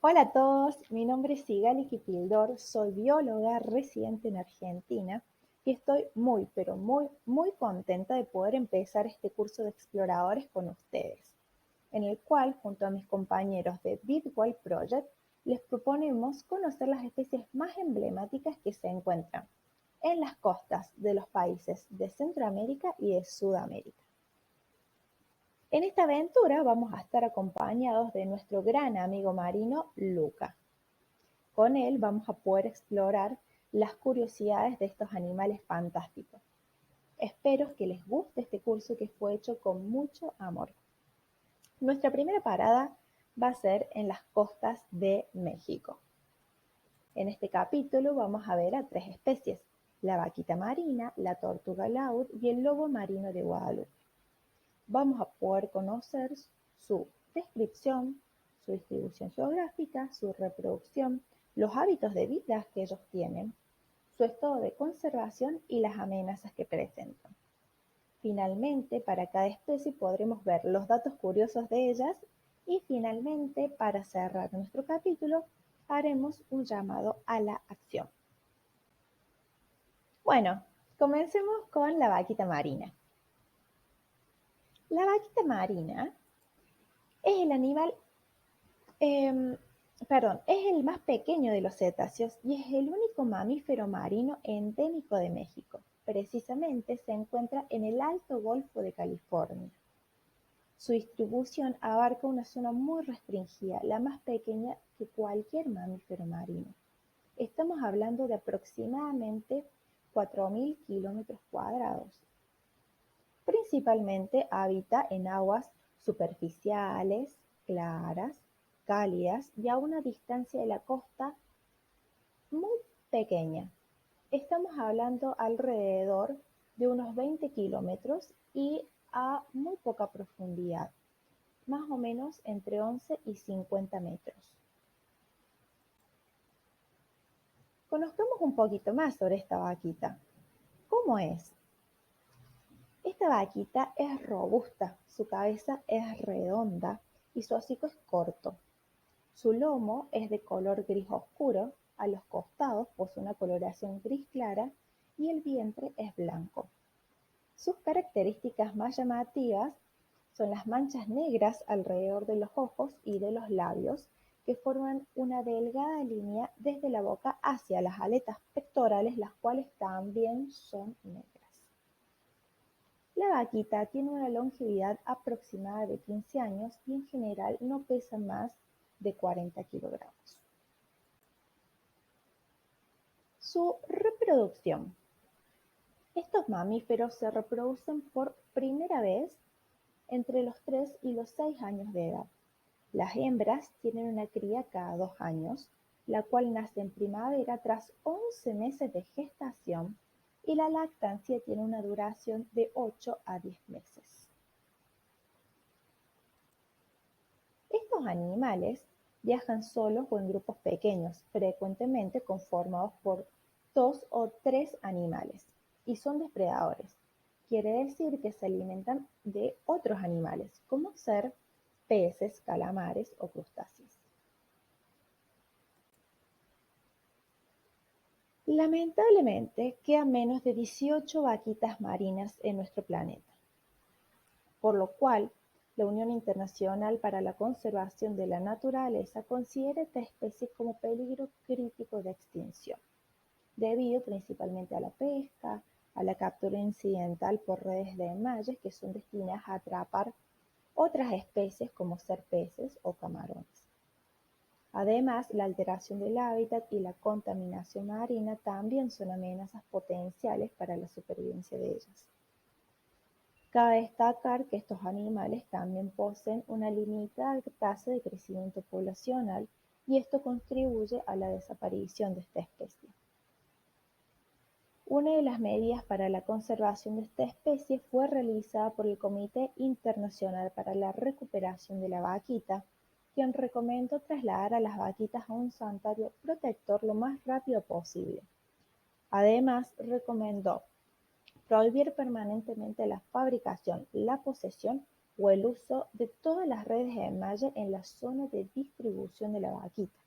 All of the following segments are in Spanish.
Hola a todos, mi nombre es Sigali Kipildor, soy bióloga residente en Argentina y estoy muy, pero muy contenta de poder empezar este curso de exploradores con ustedes, en el cual, junto a mis compañeros de Bitwise Project, les proponemos conocer las especies más emblemáticas que se encuentran en las costas de los países de Centroamérica y de Sudamérica. En esta aventura vamos a estar acompañados de nuestro gran amigo marino Luca. Con él vamos a poder explorar las curiosidades de estos animales fantásticos. Espero que les guste este curso que fue hecho con mucho amor. Nuestra primera parada va a ser en las costas de México. En este capítulo vamos a ver a tres especies: la vaquita marina, la tortuga laúd y el lobo marino de Guadalupe. Vamos a poder conocer su descripción, su distribución geográfica, su reproducción, los hábitos de vida que ellos tienen, su estado de conservación y las amenazas que presentan. Finalmente, para cada especie podremos ver los datos curiosos de ellas y finalmente, para cerrar nuestro capítulo, haremos un llamado a la acción. Bueno, comencemos con la vaquita marina. La vaquita marina es el animal es el más pequeño de los cetáceos y es el único mamífero marino endémico de México. Precisamente se encuentra en el Alto Golfo de California. Su distribución abarca una zona muy restringida, la más pequeña que cualquier mamífero marino. Estamos hablando de aproximadamente 4.000 kilómetros cuadrados. Principalmente habita en aguas superficiales, claras, cálidas y a una distancia de la costa muy pequeña. Estamos hablando alrededor de unos 20 kilómetros y a muy poca profundidad, más o menos entre 11 y 50 metros. Conozcamos un poquito más sobre esta vaquita. ¿Cómo es? Esta vaquita es robusta, su cabeza es redonda y su hocico es corto. Su lomo es de color gris oscuro, a los costados posee una coloración gris clara y el vientre es blanco. Sus características más llamativas son las manchas negras alrededor de los ojos y de los labios, que forman una delgada línea desde la boca hacia las aletas pectorales, las cuales también son negras. La vaquita tiene una longevidad aproximada de 15 años y en general no pesa más de 40 kilogramos. Su reproducción. Estos mamíferos se reproducen por primera vez entre los 3 y los 6 años de edad. Las hembras tienen una cría cada 2 años, la cual nace en primavera tras 11 meses de gestación y la lactancia tiene una duración de 8 a 10 meses. Estos animales viajan solos o en grupos pequeños, frecuentemente conformados por 2 o 3 animales, y son depredadores. Quiere decir que se alimentan de otros animales, como ser peces, calamares o crustáceos. Lamentablemente, quedan menos de 18 vaquitas marinas en nuestro planeta, por lo cual la Unión Internacional para la Conservación de la Naturaleza considera esta especie como peligro crítico de extinción, debido principalmente a la pesca, a la captura incidental por redes de enmalle que son destinadas a atrapar otras especies como ser peces o camarones. Además, la alteración del hábitat y la contaminación marina también son amenazas potenciales para la supervivencia de ellas. Cabe destacar que estos animales también poseen una limitada tasa de crecimiento poblacional y esto contribuye a la desaparición de esta especie. Una de las medidas para la conservación de esta especie fue realizada por el Comité Internacional para la Recuperación de la Vaquita, quien recomendó trasladar a las vaquitas a un santuario protector lo más rápido posible. Además, recomendó prohibir permanentemente la fabricación, la posesión o el uso de todas las redes de malla en la zona de distribución de la vaquita.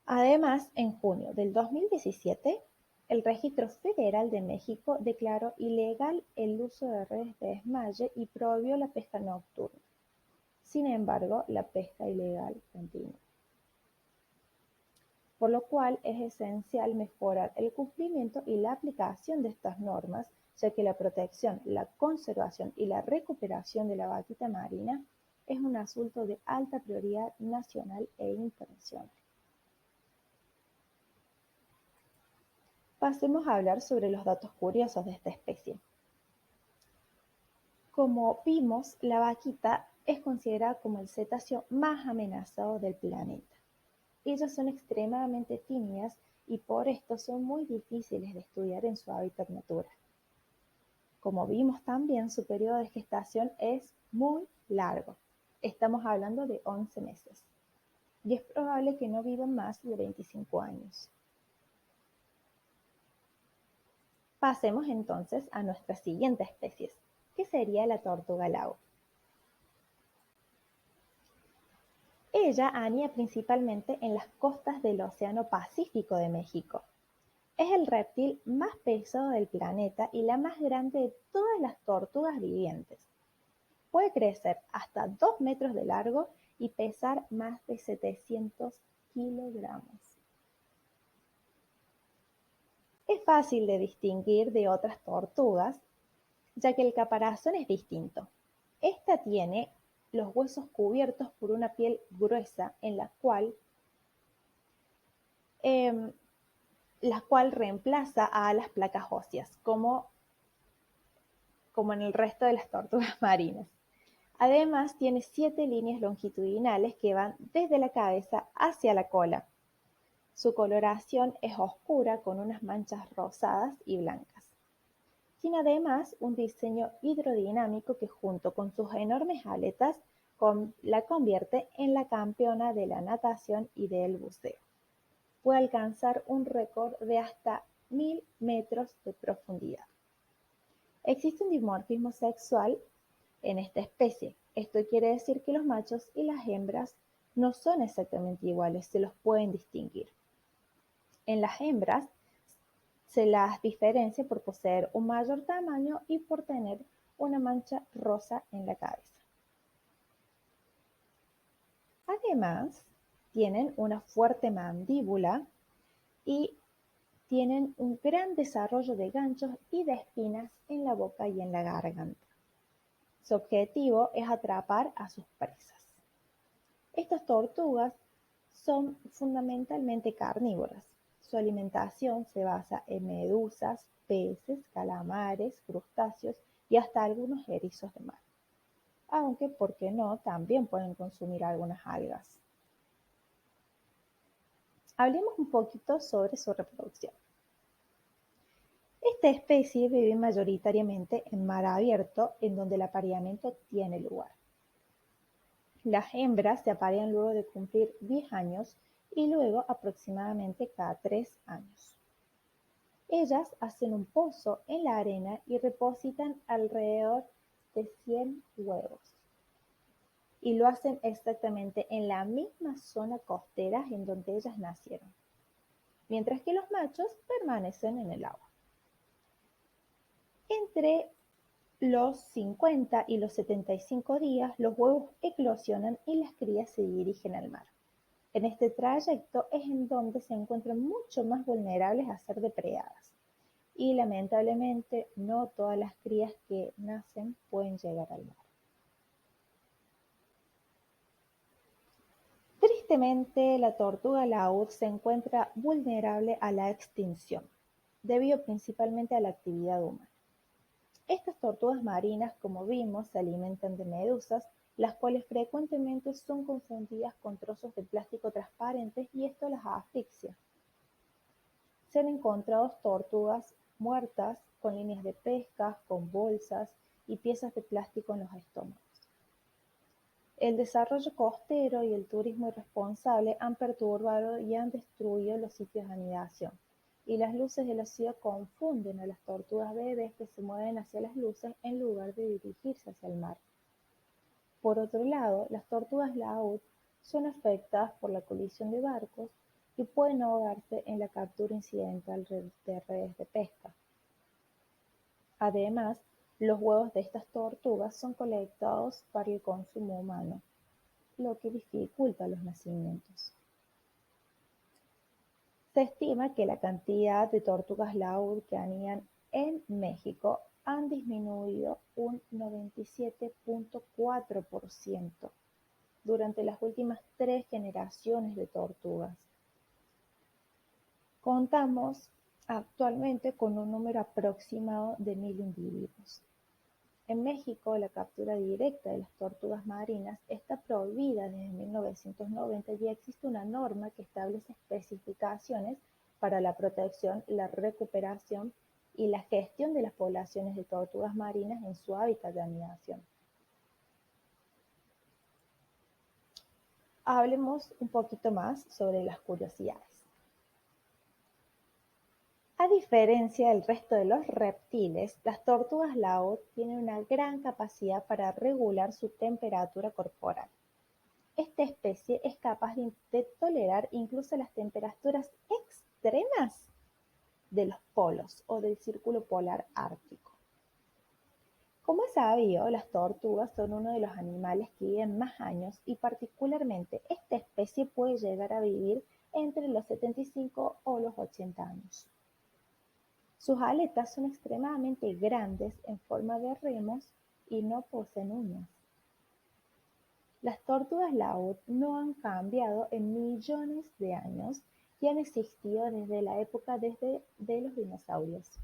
Además, en junio del 2017, el Registro Federal de México declaró ilegal el uso de redes de desmalle y prohibió la pesca nocturna. Sin embargo, la pesca ilegal continúa. Por lo cual es esencial mejorar el cumplimiento y la aplicación de estas normas, ya que la protección, la conservación y la recuperación de la vaquita marina es un asunto de alta prioridad nacional e internacional. Pasemos a hablar sobre los datos curiosos de esta especie. Como vimos, la vaquita es considerada como el cetáceo más amenazado del planeta. Ellas son extremadamente tímidas y por esto son muy difíciles de estudiar en su hábitat natural. Como vimos también, su periodo de gestación es muy largo. Estamos hablando de 11 meses. Y es probable que no vivan más de 25 años. Pasemos entonces a nuestra siguiente especie, que sería la tortuga laúd. Ella anida principalmente en las costas del Océano Pacífico de México. Es el reptil más pesado del planeta y la más grande de todas las tortugas vivientes. Puede crecer hasta 2 metros de largo y pesar más de 700 kilogramos. Es fácil de distinguir de otras tortugas, ya que el caparazón es distinto. Esta tiene los huesos cubiertos por una piel gruesa en la cual reemplaza a las placas óseas, como en el resto de las tortugas marinas. Además, tiene 7 líneas longitudinales que van desde la cabeza hacia la cola. Su coloración es oscura con unas manchas rosadas y blancas. Tiene además un diseño hidrodinámico que junto con sus enormes aletas la convierte en la campeona de la natación y del buceo. Puede alcanzar un récord de hasta 1000 metros de profundidad. Existe un dimorfismo sexual en esta especie. Esto quiere decir que los machos y las hembras no son exactamente iguales, se los pueden distinguir. En las hembras se las diferencia por poseer un mayor tamaño y por tener una mancha rosa en la cabeza. Además, tienen una fuerte mandíbula y tienen un gran desarrollo de ganchos y de espinas en la boca y en la garganta. Su objetivo es atrapar a sus presas. Estas tortugas son fundamentalmente carnívoras. Su alimentación se basa en medusas, peces, calamares, crustáceos y hasta algunos erizos de mar. Aunque, ¿por qué no?, también pueden consumir algunas algas. Hablemos un poquito sobre su reproducción. Esta especie vive mayoritariamente en mar abierto, en donde el apareamiento tiene lugar. Las hembras se aparean luego de cumplir 10 años y luego aproximadamente cada 3 años. Ellas hacen un pozo en la arena y depositan alrededor de 100 huevos. Y lo hacen exactamente en la misma zona costera en donde ellas nacieron, mientras que los machos permanecen en el agua. Entre los 50 y los 75 días, los huevos eclosionan y las crías se dirigen al mar. En este trayecto es en donde se encuentran mucho más vulnerables a ser depredadas. Y lamentablemente no todas las crías que nacen pueden llegar al mar. Tristemente, la tortuga laúd se encuentra vulnerable a la extinción, debido principalmente a la actividad humana. Estas tortugas marinas, como vimos, se alimentan de medusas, las cuales frecuentemente son confundidas con trozos de plástico transparentes y esto las asfixia. Se han encontrado tortugas muertas con líneas de pesca, con bolsas y piezas de plástico en los estómagos. El desarrollo costero y el turismo irresponsable han perturbado y han destruido los sitios de anidación. y las luces de la ciudad confunden a las tortugas bebés que se mueven hacia las luces en lugar de dirigirse hacia el mar. Por otro lado, las tortugas laúd son afectadas por la colisión de barcos y pueden ahogarse en la captura incidental de redes de pesca. Además, los huevos de estas tortugas son colectados para el consumo humano, lo que dificulta los nacimientos. Se estima que la cantidad de tortugas laúd que anidan en México han disminuido un 97.4% durante las últimas 3 generaciones de tortugas. Contamos actualmente con un número aproximado de 1.000 individuos. En México, la captura directa de las tortugas marinas está prohibida desde 1990 y existe una norma que establece especificaciones para la protección, la recuperación y la gestión de las poblaciones de tortugas marinas en su hábitat de anidación. Hablemos un poquito más sobre las curiosidades. A diferencia del resto de los reptiles, las tortugas laúd tienen una gran capacidad para regular su temperatura corporal. Esta especie es capaz de tolerar incluso las temperaturas extremas de los polos o del círculo polar ártico. Como es sabido, las tortugas son uno de los animales que viven más años y particularmente esta especie puede llegar a vivir entre los 75 o los 80 años. Sus aletas son extremadamente grandes en forma de remos y no poseen uñas. Las tortugas laúd no han cambiado en millones de años y han existido desde la época de los dinosaurios.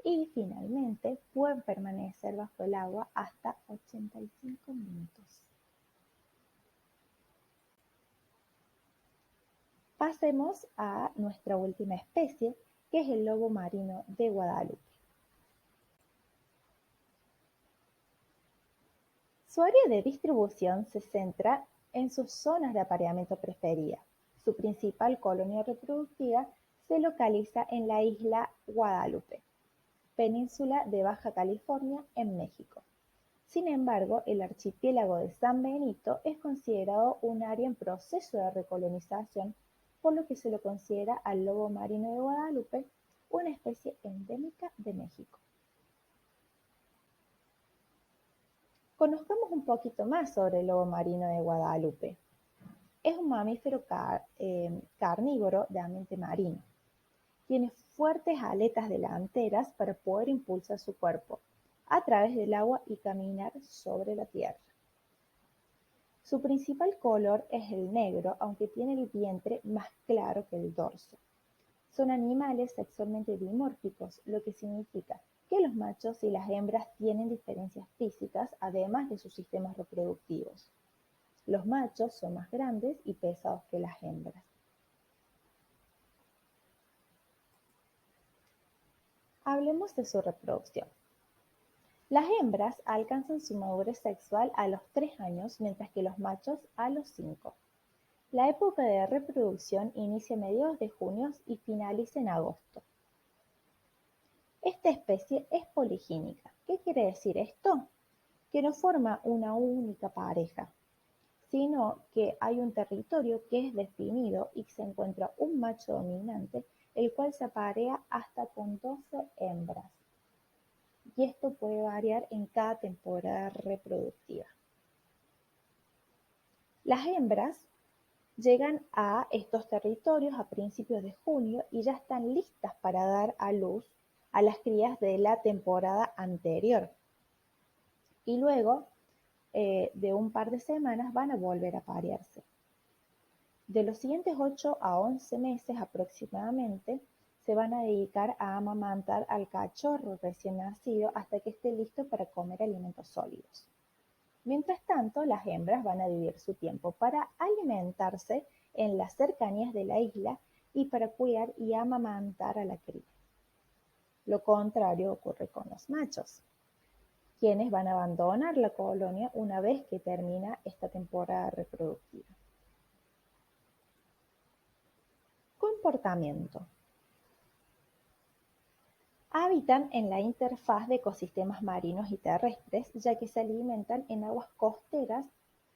Y finalmente pueden permanecer bajo el agua hasta 85 minutos. Pasemos a nuestra última especie, que es el lobo marino de Guadalupe. Su área de distribución se centra en sus zonas de apareamiento preferida. Su principal colonia reproductiva se localiza en la isla Guadalupe, península de Baja California, en México. Sin embargo, el archipiélago de San Benito es considerado un área en proceso de recolonización, por lo que se lo considera al lobo marino de Guadalupe una especie endémica de México. Conozcamos un poquito más sobre el lobo marino de Guadalupe. Es un mamífero carnívoro de ambiente marino. Tiene fuertes aletas delanteras para poder impulsar su cuerpo a través del agua y caminar sobre la tierra. Su principal color es el negro, aunque tiene el vientre más claro que el dorso. Son animales sexualmente dimórficos, lo que significa que los machos y las hembras tienen diferencias físicas, además de sus sistemas reproductivos. Los machos son más grandes y pesados que las hembras. Hablemos de su reproducción. Las hembras alcanzan su madurez sexual a los 3 años, mientras que los machos a los 5. La época de reproducción inicia a mediados de junio y finaliza en agosto. Esta especie es poligínica. ¿Qué quiere decir esto? Que no forma una única pareja, sino que hay un territorio que es definido y se encuentra un macho dominante, el cual se aparea hasta con 12 hembras. Y esto puede variar en cada temporada reproductiva. Las hembras llegan a estos territorios a principios de junio y ya están listas para dar a luz a las crías de la temporada anterior. Y luego de un par de semanas van a volver a aparearse. De los siguientes 8 a 11 meses aproximadamente, se van a dedicar a amamantar al cachorro recién nacido hasta que esté listo para comer alimentos sólidos. Mientras tanto, las hembras van a dividir su tiempo para alimentarse en las cercanías de la isla y para cuidar y amamantar a la cría. Lo contrario ocurre con los machos, quienes van a abandonar la colonia una vez que termina esta temporada reproductiva. Comportamiento. Habitan en la interfaz de ecosistemas marinos y terrestres, ya que se alimentan en aguas costeras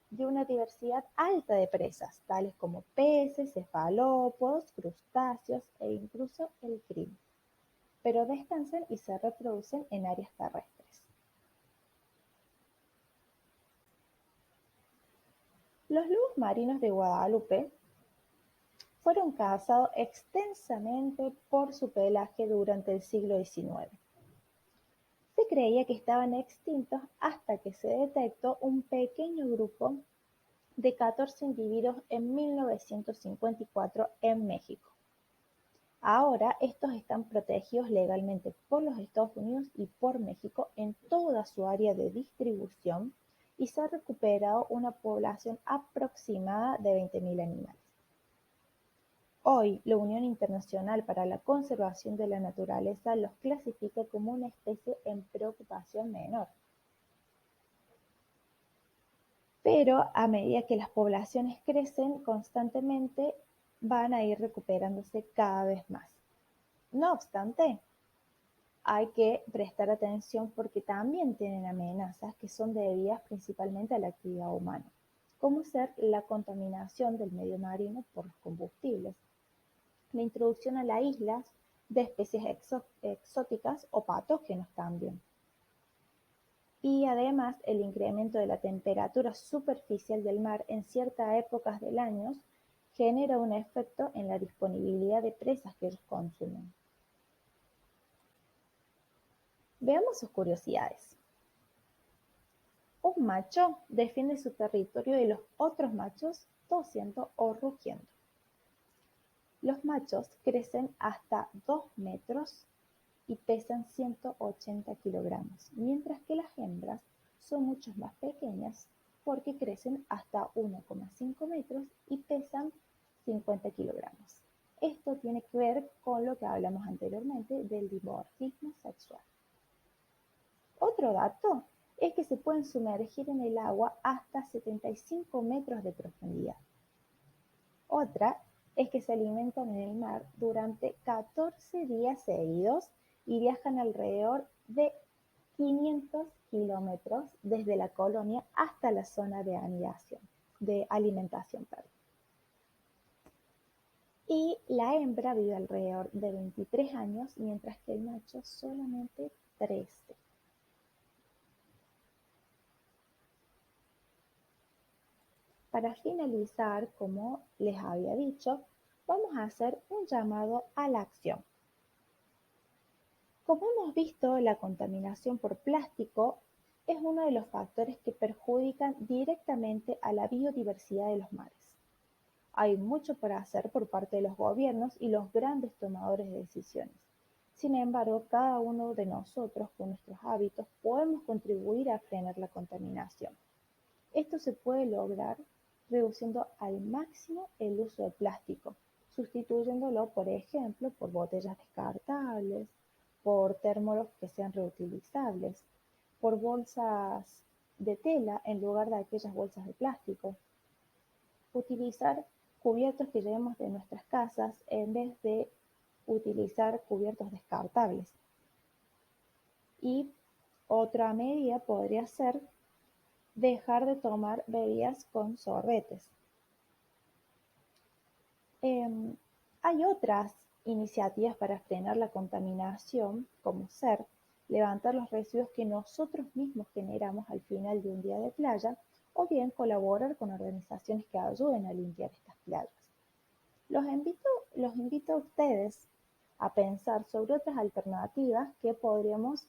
de una diversidad alta de presas, tales como peces, cefalópodos, crustáceos e incluso el krill, pero descansan y se reproducen en áreas terrestres. Los lobos marinos de Guadalupe fueron cazados extensamente por su pelaje durante el siglo XIX. Se creía que estaban extintos hasta que se detectó un pequeño grupo de 14 individuos en 1954 en México. Ahora estos están protegidos legalmente por los Estados Unidos y por México en toda su área de distribución y se ha recuperado una población aproximada de 20.000 animales. Hoy, la Unión Internacional para la Conservación de la Naturaleza los clasifica como una especie en preocupación menor. Pero a medida que las poblaciones crecen constantemente, van a ir recuperándose cada vez más. No obstante, hay que prestar atención porque también tienen amenazas que son debidas principalmente a la actividad humana, como ser la contaminación del medio marino por los combustibles, la introducción a las islas de especies exóticas o patógenos también. Y además el incremento de la temperatura superficial del mar en ciertas épocas del año genera un efecto en la disponibilidad de presas que ellos consumen. Veamos sus curiosidades. Un macho defiende su territorio de los otros machos tosiendo o rugiendo. Los machos crecen hasta 2 metros y pesan 180 kilogramos, mientras que las hembras son mucho más pequeñas porque crecen hasta 1,5 metros y pesan 50 kilogramos. Esto tiene que ver con lo que hablamos anteriormente del dimorfismo sexual. Otro dato es que se pueden sumergir en el agua hasta 75 metros de profundidad. Otra es que se alimentan en el mar durante 14 días seguidos y viajan alrededor de 500 kilómetros desde la colonia hasta la zona de alimentación. Y la hembra vive alrededor de 23 años, mientras que el macho solamente 13. Para finalizar, como les había dicho, vamos a hacer un llamado a la acción. Como hemos visto, la contaminación por plástico es uno de los factores que perjudican directamente a la biodiversidad de los mares. Hay mucho por hacer por parte de los gobiernos y los grandes tomadores de decisiones. Sin embargo, cada uno de nosotros, con nuestros hábitos, podemos contribuir a frenar la contaminación. Esto se puede lograr reduciendo al máximo el uso de plástico, sustituyéndolo, por ejemplo, por botellas descartables, por termos que sean reutilizables, por bolsas de tela en lugar de aquellas bolsas de plástico. Utilizar cubiertos que llevemos de nuestras casas en vez de utilizar cubiertos descartables. Y otra medida podría ser dejar de tomar bebidas con sorbetes. Hay otras iniciativas para frenar la contaminación, como ser levantar los residuos que nosotros mismos generamos al final de un día de playa, o bien colaborar con organizaciones que ayuden a limpiar estas playas. Los invito a ustedes a pensar sobre otras alternativas que podríamos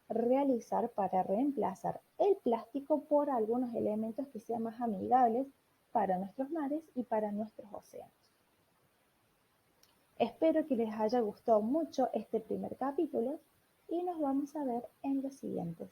realizar para reemplazar el plástico por algunos elementos que sean más amigables para nuestros mares y para nuestros océanos. Espero que les haya gustado mucho este primer capítulo y nos vamos a ver en los siguientes.